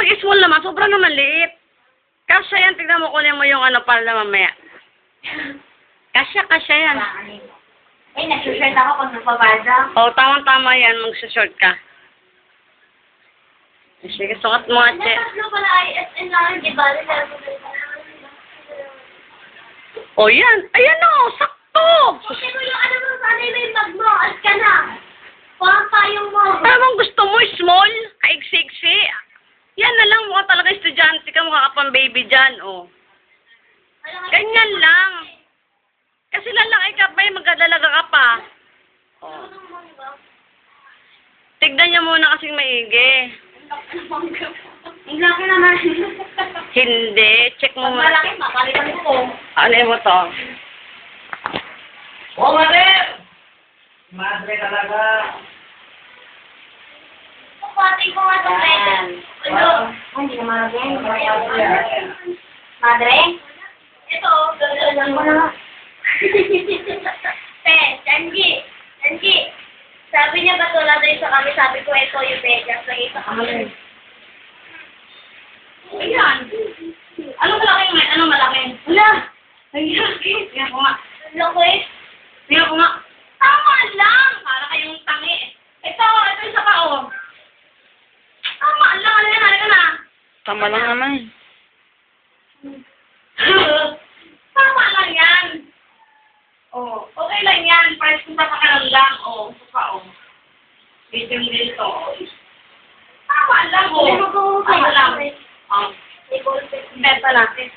pag small naman, sobrang naman liit. Kasya yan, tignan mo, kunin mo yung ano para na mamaya. Kasya yan. Eh, nag-shirt ako pag nagpabada. Oo, tamang-tama yan, magsushort ka. Sige, sukat mo nga, Che. Tatlo pala ISN lang, di ba? O yan, ayan o, sakto! Kasi mo yung ano mo, sana may bag mo, as ka na. Parang payong mo. Ano bang gusto mo, small? Kaiksi-iksi? Yan na lang, mukha talaga estudyante ka, mukha ka pang baby dyan, o. Ganyan lang. Kasi lalaki ka pa, magdadalaga ka pa. O. Tignan niya muna kasing maigi. Ang laki naman. Hindi, check mo Pag muna. malaki, mapalitan ko. Ano mo to? Oh, madre! Madre talaga. Pati ko nga itong pwede. Ano? Hindi na madre. Madre? Ito, gagawin ko na nga. Janji. Sabi niya ba tulad rin sa kami, sabi ko ito yung Vegas, nakita kami. Ayan. Ano malaki? Ano malaki? Wala. Ayan. Tingnan ko nga. Laki. Tingnan ko nga. Tama lang. Para kayong tangi. Ito yung sa pao. Tama lang. Halika na. Tama lang naman. Tama lang yan. Oh, okay lang yan. Price kung sa pakaramdam. Oh, sa pao. Video dito. Tama lang. Oh. Tama lang. Oh. Benta natin.